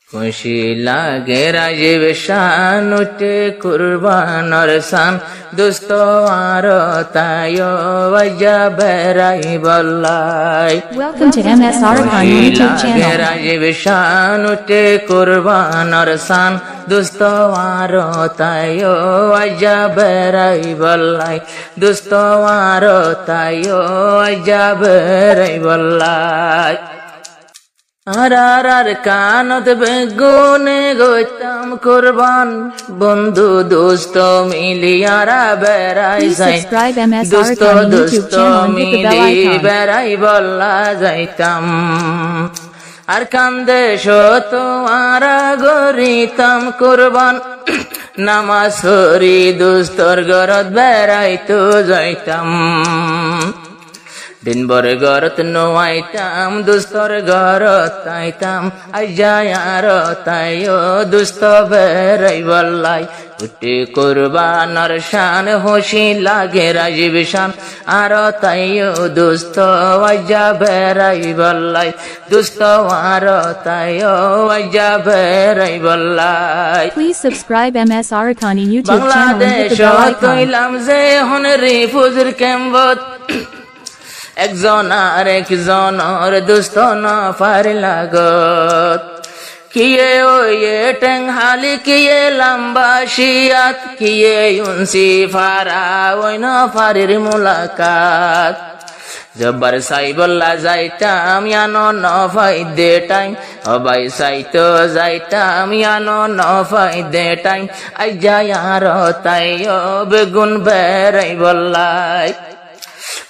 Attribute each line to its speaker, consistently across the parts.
Speaker 1: খুশি লাগে রাজীব শান উঠে কুরবানর শান দুস্ত আর তায়ো ওয়াজা বেরাই বল্লাই
Speaker 2: Welcome to MS Arakan YouTube channel.
Speaker 1: Rajib শান উঠে কুরবানর শান দুস্ত আর তায়ো ওয়াজা বেরাই বল্লাই দুস্ত আর তায়ো ওয়াজা বেরাই বল্লাই আর কানত বেগুনে গইতাম কুরবান বন্ধু দোস্ত মিলিয়ারা বেড়াই যাই দোস্ত দোস্ত মিলি বেড়াই বল্লা যাইতাম আর কান্দে শত আর গরিতাম কুরবান নামাজ হরি দোস্তর গরত বেড়াইতো যাইতাম দিন ভর গরত নোয়াইতাম দুস্তর গরত আইতাম আইজায়ার তাইও দুস্ত বেরাই বল্লাই উঠে কুরবানর শান হোশি লাগে রাজীব শান আর তাইও দুস্ত আইজা বেরাই বল্লাই দুস্ত আর তাইও আইজা বেরাই বল্লাই
Speaker 2: Please subscribe MS Arakani YouTube channel and hit
Speaker 1: Bangladesh
Speaker 2: the bell icon.
Speaker 1: কইলাম যে হনরি ফুজুর কেম্বত একজন আর একজনের দুস্ত না পারি লাগত কিয়ে ওয়ে টেংহালি কিয়ে লম্বা শিয়াত কিয়ে উনসি ফারা ওই না ফারির মুলাকাত জব্বার সাই বল্লা যাইতাম ইয়ানো নফাই দে টাইম অবাই সাইতো যাইতাম ইয়ানো নফাই দে টাইম আই যায় আর তাইও বেগুন বেরাই বল্লাই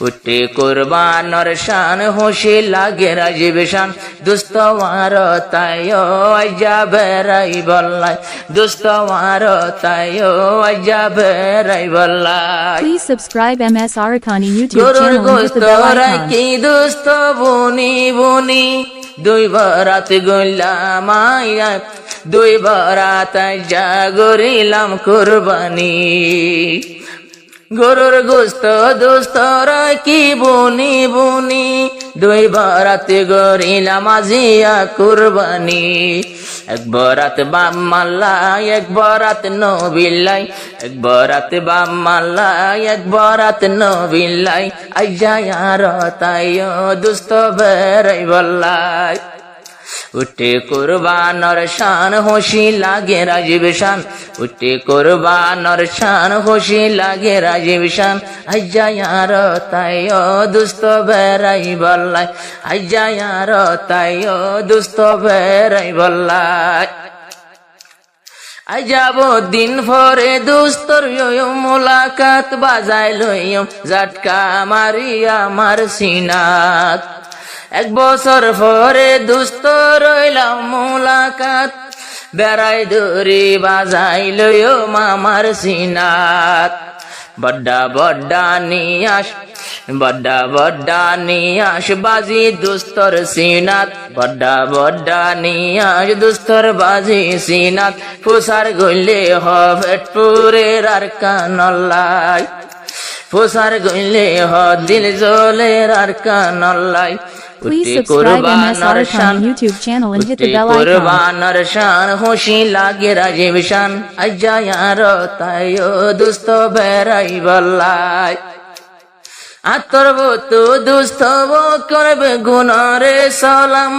Speaker 1: উঠে কুরবানর শান হোশি লাগে রাজীব শান দুস্ত আর তাইও আইজা বেরাই বল্লাই দুস্ত আর তাইও আইজা বেরাই বল্লাই
Speaker 2: Please subscribe MS Arakani YouTube
Speaker 1: গরুর
Speaker 2: channel and hit
Speaker 1: গোস্ত
Speaker 2: the bell icon.
Speaker 1: রাখি দুস্ত বুনি বুনি দুই বরাত গইলাম আইয়া দুই বরাত জাগরিলাম কুরবানি গরুর গোস্ত দুস্ত রাখি বুনি বুনি দুই বরাত গরিলাম আজিয়া কুরবানি এক বরাত বাম মাল্লাই এক বরাত নবিল্লাই এক বরাত বাম মাল্লাই এক বরাত নবিল্লাই আইজায়ার তাইও দুস্ত বেরাই বল্লাই উঠে কুরবানর শান হোশি লাগে রাজীব শান উঠে কুরবানর শান হোশি লাগে রাজীব শান আইজায়ার তাইও দুস্ত বেরাই বল্লাই আইজায়ার তাইও দুস্ত বেরাই বল্লাই আই যাব দিন পরে দুস্তর মুলাকাত বাজাই লইম জাটকা মারিয়া আমার সিনাত এক বছর পরে দুস্ত রইলাম মুলাকাত বেড়াই দড়ি বাজাই লইও মামার সিনাত বড্ডা বড্ডা নিয়াস বড্ডা বড্ডা নিয়াস বাজি দুস্তর সিনাত বড্ডা বড্ডা নিয়াস দুস্তর বাজি সিনাত ফুসার গইলে হবেটপুরের আর কানল্লাই ফুসার গইলে হ দিল জলের আর কানল্লাই
Speaker 2: Please subscribe MS Arakani YouTube channel and hit the bell icon.
Speaker 1: কুরবানর শান হোশি লাগে রাজীব শান আইজায়ার তাইও দুস্ত বেরাই বল্লাই আতর বতু দুস্ত করবে গুণরে সালাম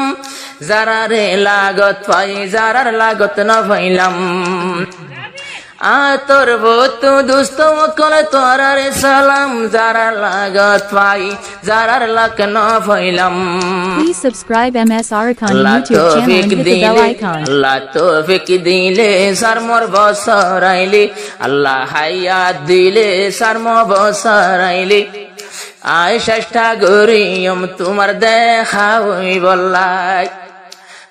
Speaker 1: যারা রে লাগত পাই যারার লাগত না পাইলাম আতর বতু দুস্ত করে তোরার সালাম যারা লাগত পাই যারার লাগ না পাইলাম
Speaker 2: Please subscribe MS Arakani YouTube channel and hit the bell icon.
Speaker 1: আল্লাহ তৌফিক দিলে সারমর বসরাইলি আল্লাহ হায়াত দিলে সারম বসরাইলি আয় চেষ্টা করিম তোমার দেখা হই বল্লাই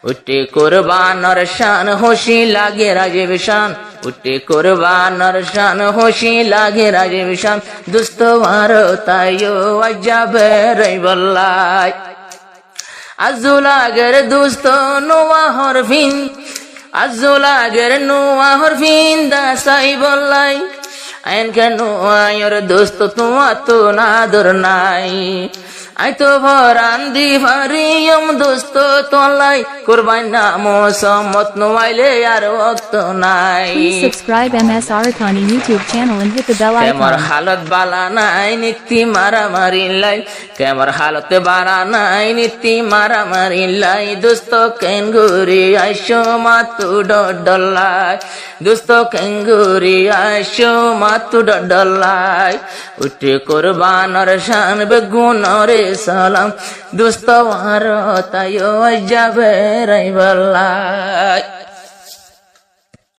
Speaker 1: উঠে কুরবানর শান হোশি লাগে রাজীব শান উঠে কুরবানর শান হোশি লাগে রাজীব শান দুস্ত আর তাইও আইজা বেরাই বল্লাই আজুলাগের দুস্ত নোয়া হরফিন আজুলাগের নোয়া হরফিন দাসাই বল্লাই আইন কেন আয়র দোস্ত তোমার তো নাদর নাই আই তো ভরান দি ফারিয়ম দোস্ত তোলাই কুরবান নামো সম্মত নোয়াইলে আর ওক্ত নাই
Speaker 2: Please subscribe MS Arakani YouTube channel and hit the bell
Speaker 1: কেমর
Speaker 2: icon.
Speaker 1: হালত বালা নাই নীতি মারামারি লাই কেমর হালত বালা নাই নীতি মারামারি লাই দোস্ত কেঙ্গুরি আইসো মাতু ডডলাই দোস্ত কেঙ্গুরি আইসো মাতু ডডলাই উঠে কুরবানর শান বেগুনরে সালাম দোস্ত ওয়ার তাইও যাবে রাইবাল্লাই